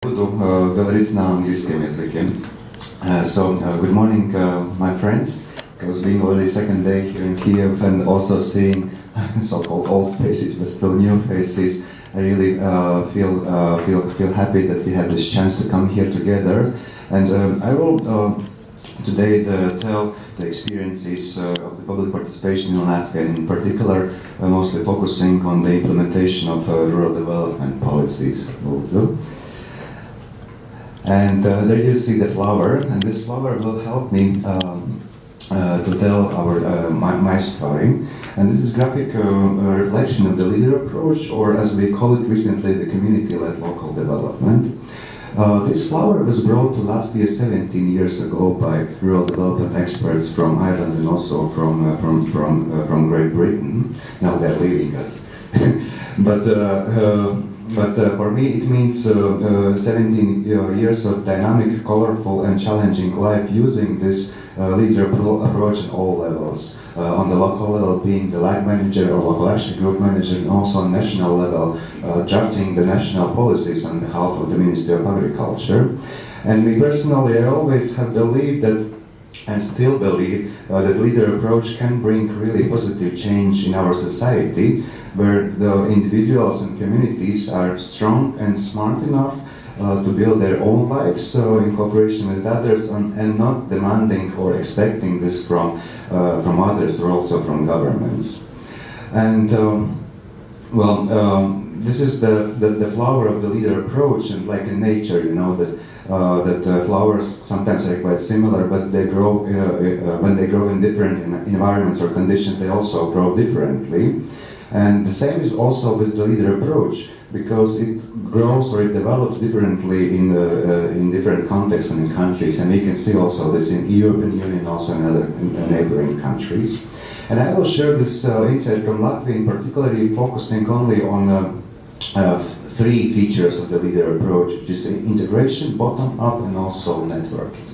Буду говорить на английском языке. Good morning, my friends. Because being already second day here in Kiev and also seeing so-called old faces, but still new faces, I really feel happy that we had this chance to come here together. And I will today tell the experiences of the public participation in Latvia, and in particular, mostly focusing on the implementation of rural development policies. And there you see the flower, and this flower will help me to tell my story. And this is graphic reflection of the leader approach, or as we call it recently, the community-led local development. This flower was brought to Latvia 17 years ago by rural development experts from Ireland and also from Great Britain. Now they're leaving us. But for me it means 17 years of dynamic, colorful and challenging life using this leader approach at all levels. On the local level being the line manager or local action group manager, and also on national level drafting the national policies on behalf of the Ministry of Agriculture. And me personally, I always have believed that, and still believe, that leader approach can bring really positive change in our society, where the individuals and communities are strong and smart enough to build their own lives in cooperation with others, and not demanding or expecting this from others or also from governments. And this is the flower of the leader approach, and like in nature, you know that flowers sometimes are quite similar, but they grow when they grow in different environments or conditions, they also grow differently. And the same is also with the leader approach, because it grows or it develops differently in different contexts and in countries. And we can see also this in European Union, also in other neighboring countries. And I will share this insight from Latvia, in particular focusing only on three features of the leader approach, which is integration, bottom-up, and also networking.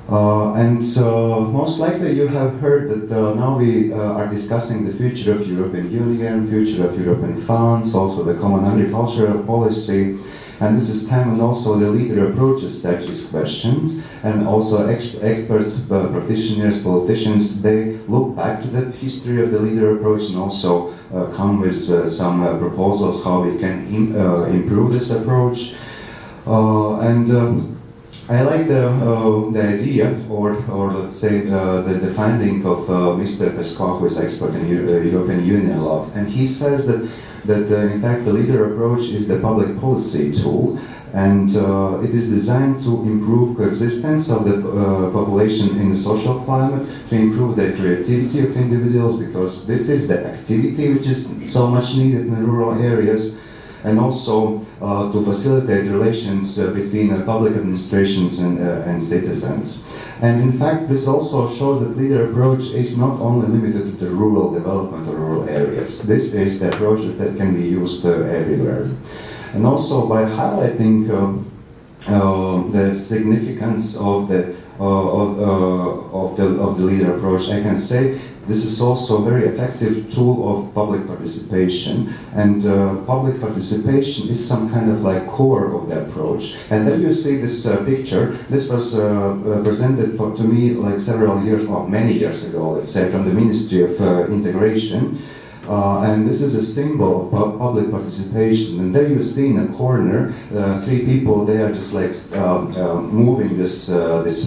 Most likely you have heard that now we are discussing the future of European Union, future of European funds, also the common agricultural policy, and this is time when also the leader approach as such is questioned, and also experts, practitioners, politicians, they look back to the history of the leader approach and also come with some proposals how we can improve this approach. I like the idea, or let's say the finding of Mr. Peskov, who is expert in European Union law, and he says that in fact the leader approach is the public policy tool, and it is designed to improve coexistence of the population in the social climate, to improve the creativity of individuals, because this is the activity which is so much needed in rural areas, and also to facilitate relations between public administrations and citizens. And in fact, this also shows that leader approach is not only limited to the rural development or rural areas. This is the approach that can be used everywhere. And also by highlighting the significance of the leader approach, I can say this is also a very effective tool of public participation, and public participation is some kind of like core of the approach. And then you see this picture. This was presented to me like several years, or many years ago, let's say, from the Ministry of Integration. And this is a symbol of public participation. And there you see in the corner three people. They are just like moving this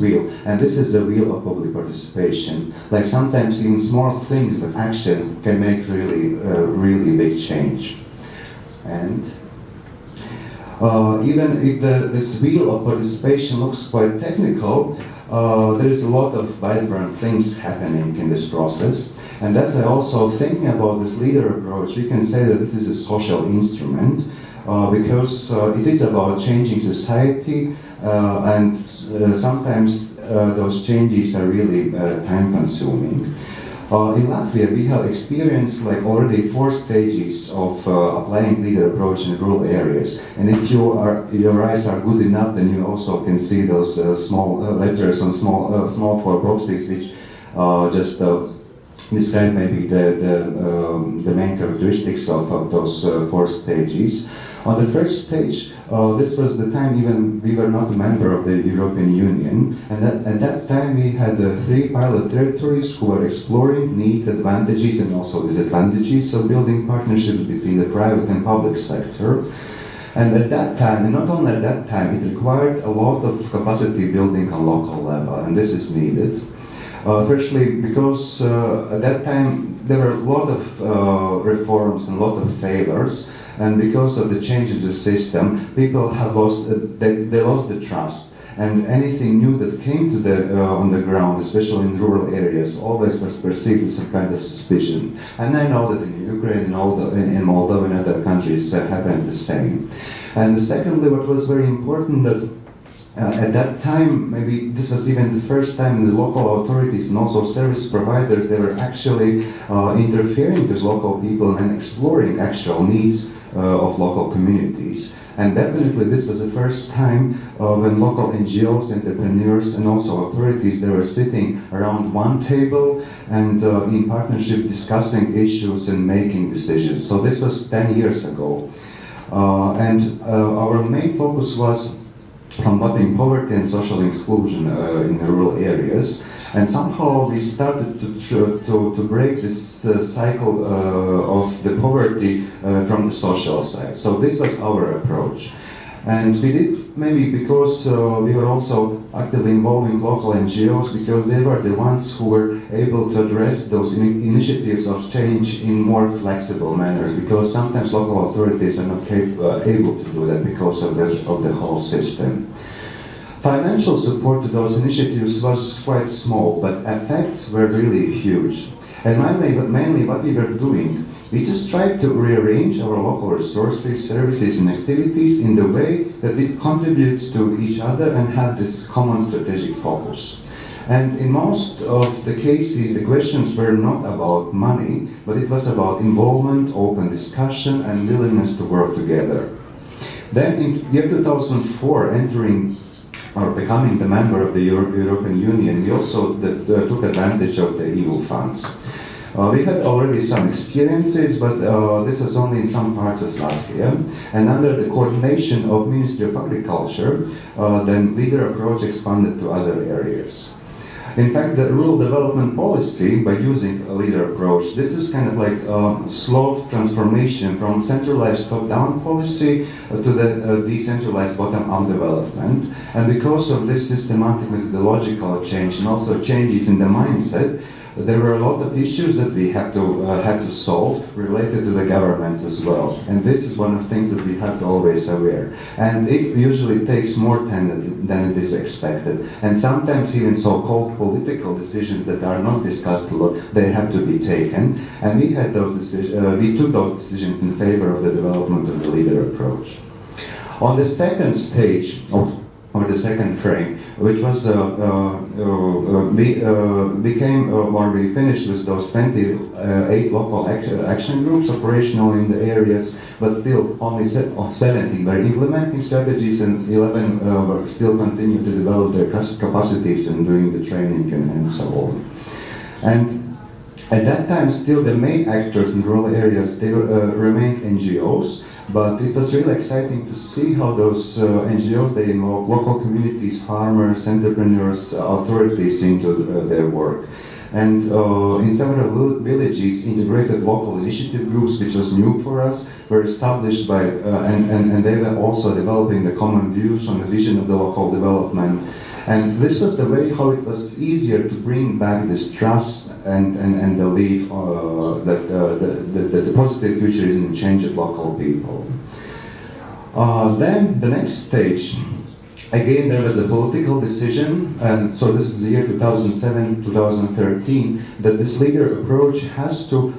wheel, and this is the wheel of public participation. Like sometimes even small things, but action can make really big change. And even if this wheel of participation looks quite technical, there is a lot of vibrant things happening in this process. And that's also thinking about this leader approach, we can say that this is a social instrument, because it is about changing society, and sometimes those changes are really time-consuming. In Latvia, we have experienced like already 4 stages of applying leader approach in rural areas. And if your eyes are good enough, then you also can see those small letters on small 4 boxes, which just describe maybe the main characteristics of those 4 stages. On the first stage, this was the time even we were not a member of the European Union, and at that time we had 3 pilot territories who were exploring needs, advantages, and also disadvantages of building partnerships between the private and public sector. And at that time, and not only at that time, it required a lot of capacity building on local level, and this is needed. Firstly, because at that time there were a lot of reforms and a lot of failures, and because of the change in the system, people have lost they lost the trust. And anything new that came to on the ground, especially in rural areas, always was perceived with some kind of suspicion. And I know that in Ukraine and in Moldova and other countries happened the same. And secondly, what was very important that at that time, maybe this was even the first time the local authorities and also service providers, they were actually interfering with local people and exploring actual needs of local communities. And definitely this was the first time when local NGOs, entrepreneurs, and also authorities, they were sitting around one table and in partnership discussing issues and making decisions. So this was 10 years ago. And our main focus was combating poverty and social exclusion in the rural areas. And somehow we started to break this cycle of the poverty from the social side. So this was our approach. And we did maybe because we were also actively involving local NGOs, because they were the ones who were able to address those initiatives of change in more flexible manners, because sometimes local authorities are not able to do that because of the whole system. Financial support to those initiatives was quite small, but effects were really huge. And mainly what we were doing, we just tried to rearrange our local resources, services, and activities in the way that it contributes to each other and have this common strategic focus. And in most of the cases, the questions were not about money, but it was about involvement, open discussion, and willingness to work together. Then in year 2004, entering or becoming the member of the European Union, we also took advantage of the EU funds. We had already some experiences, but this is only in some parts of Latvia. And under the coordination of Ministry of Agriculture, then LEADER approach expanded to other areas. In fact, the rural development policy, by using a LEADER approach, this is kind of like a slow transformation from centralized top-down policy to the decentralized bottom-up development. And because of this systematic methodological change and also changes in the mindset, there were a lot of issues that we had to solve related to the governments as well. And this is one of the things that we have to always aware. And it usually takes more time than it is expected. And sometimes even so-called political decisions that are not discussed a lot, they have to be taken. And we had those we took those decisions in favor of the development of the LEADER approach. On the second stage, or the second frame, which was we finished with those 28 local action groups operational in the areas, but still only 17 were implementing strategies, and 11 were still continuing to develop their capacities and doing the training and so on. And at that time, still the main actors in rural areas, they remained NGOs. But it was really exciting to see how those NGOs, they involve local communities, farmers, entrepreneurs, authorities into their work. And in several villages, integrated local initiative groups, which was new for us, were established by, and they were also developing the common views on the vision of the local development. And this was the way how it was easier to bring back this trust and belief that the positive future is in change of local people. Then the next stage, again there was a political decision, and so this is the year 2007-2013, that this LEADER approach has to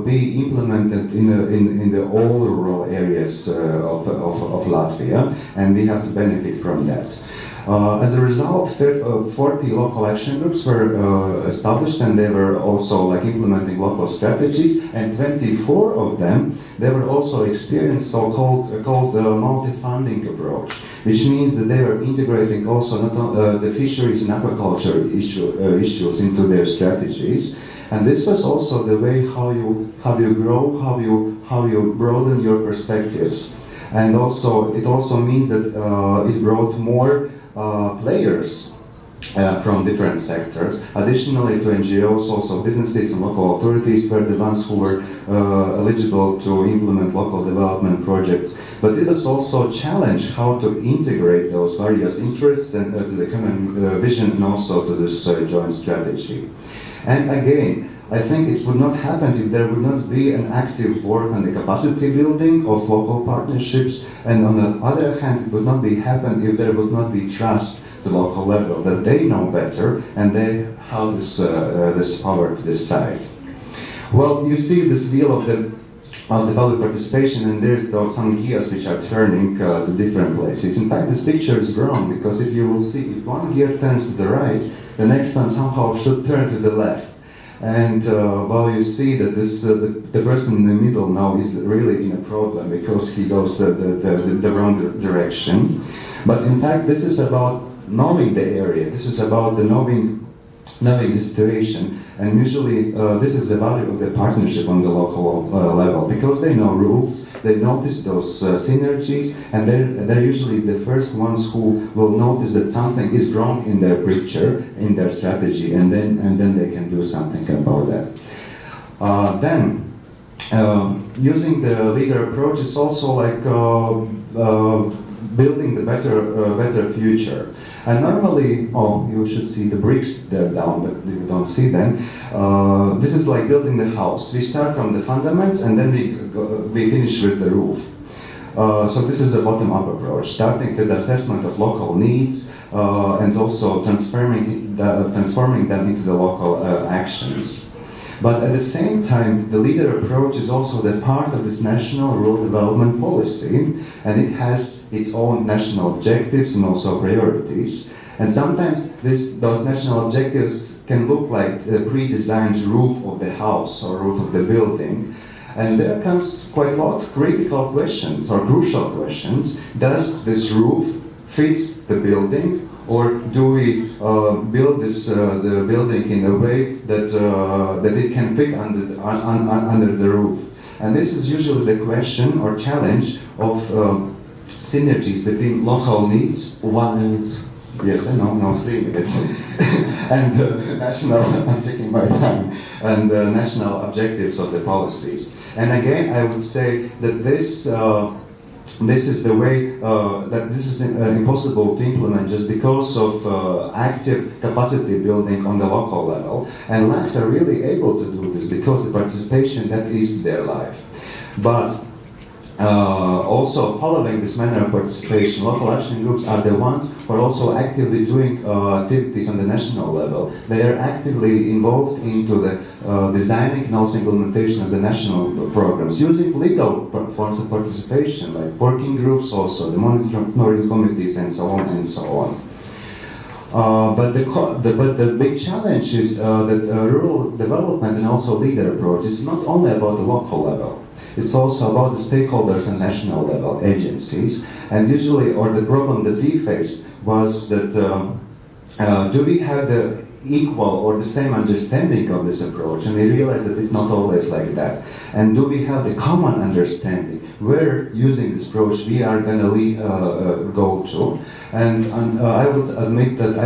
be implemented in the all rural areas of Latvia, and we have to benefit from that. As a result, 40 local action groups were established, and they were also like implementing local strategies, and 24 of them, they were also experienced so-called multi-funding approach, which means that they were integrating also not the fisheries and aquaculture issues into their strategies. And this was also the way how you grow, how you broaden your perspectives. And also, it also means that it brought more players from different sectors. Additionally to NGOs, also businesses and local authorities were the ones who were eligible to implement local development projects. But it was also a challenge how to integrate those various interests and to the common vision and also to this joint strategy. And again, I think it would not happen if there would not be an active work on the capacity building of local partnerships, and on the other hand, it would not be happen if there would not be trust at the local level, that they know better and they have this power to decide. Well, you see this wheel of the public participation, and there's some gears which are turning to different places. In fact, this picture is wrong, because if you will see, if one gear turns to the right, the next one somehow should turn to the left. And well, you see that this the person in the middle now is really in a problem, because he goes the wrong direction. But in fact, this is about knowing the area. This is about the knowing the situation. And usually this is the value of the partnership on the local level, because they know rules, they notice those synergies, and they're usually the first ones who will notice that something is wrong in their picture, in their strategy, and then they can do something about that. Using the leader approach is also like building the better future. And normally, you should see the bricks there down, but you don't see them. This is like building the house. We start from the fundaments, and then we finish with the roof. So this is a bottom-up approach, starting with the assessment of local needs, and also transforming them into the local actions. But at the same time, the leader approach is also the part of this national rural development policy, and it has its own national objectives and also priorities. And sometimes those national objectives can look like a pre-designed roof of the house or roof of the building. And there comes quite a lot of critical questions or crucial questions. Does this roof fit the building? Or do we build the building in a way that it can fit under the roof? And this is usually the question or challenge of synergies between local needs. 1 minute. Yes, no, 3 minutes. And national, I'm taking my time, and national objectives of the policies. And again, I would say that this is the way that this is impossible to implement just because of active capacity building on the local level. And LACs are really able to do this because the participation, that is their life. But also following this manner of participation, local action groups are the ones who are also actively doing activities on the national level. They are actively involved into the designing and also implementation of the national programs, using legal forms of participation, like working groups also, the monitoring committees, and so on and so on. But the big challenge is that rural development and also leader approach is not only about the local level. It's also about the stakeholders and national level agencies. And usually, or the problem that we faced was that do we have the equal or the same understanding of this approach? And we realized that it's not always like that. And do we have the common understanding where, using this approach, we are going to go to? And I will admit that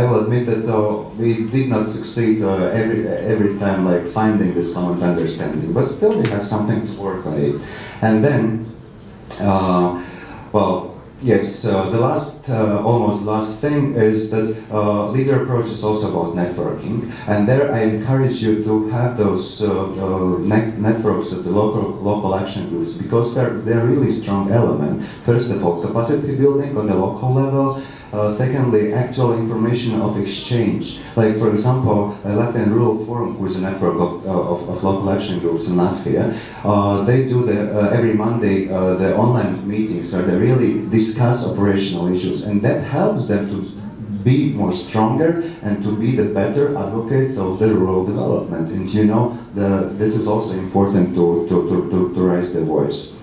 we did not succeed every time, like finding this common understanding. But still, we have something to work on it. And then, well, yes, the almost last thing is that leader approach is also about networking, and there I encourage you to have those networks of the local action groups, because they're really strong element. First of all, capacity building on the local level. Secondly, actual information of exchange. Like, for example, Latvian Rural Forum, who is a network of local action groups in Latvia, they do every Monday the online meetings where they really discuss operational issues, and that helps them to be more stronger and to be the better advocates of the rural development. And you know, this is also important to raise the voice.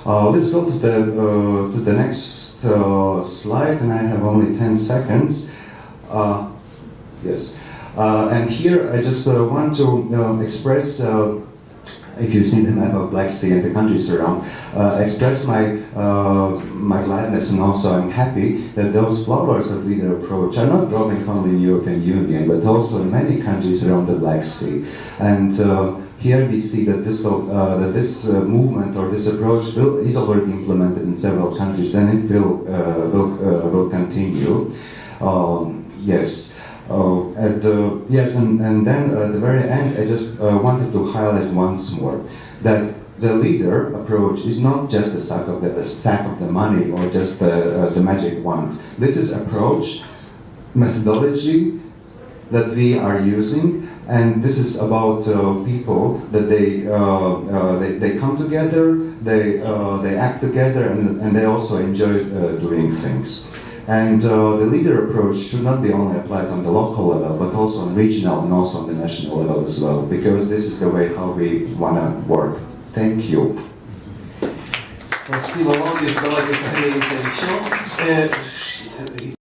Let's go to the next slide, and I have only 10 seconds. Yes, and here I just want to express if you see the map of Black Sea and the countries around, express my gladness, and also I'm happy that those flowers of leader approach are not growing only in European Union, but also in many countries around the Black Sea. And here we see that this movement or this approach is already implemented in several countries, and it will continue. Yes. And then at the very end, I just wanted to highlight once more that the leader approach is not just a sack of the money or just the magic wand. This is approach, methodology that we are using, and this is about people that they come together, they act together, and they also enjoy doing things. And the leader approach should not be only applied on the local level, but also on regional and also on the national level as well, because this is the way how we want to work. Thank you. Спасибо, Валдис. Давайте согреемся еще.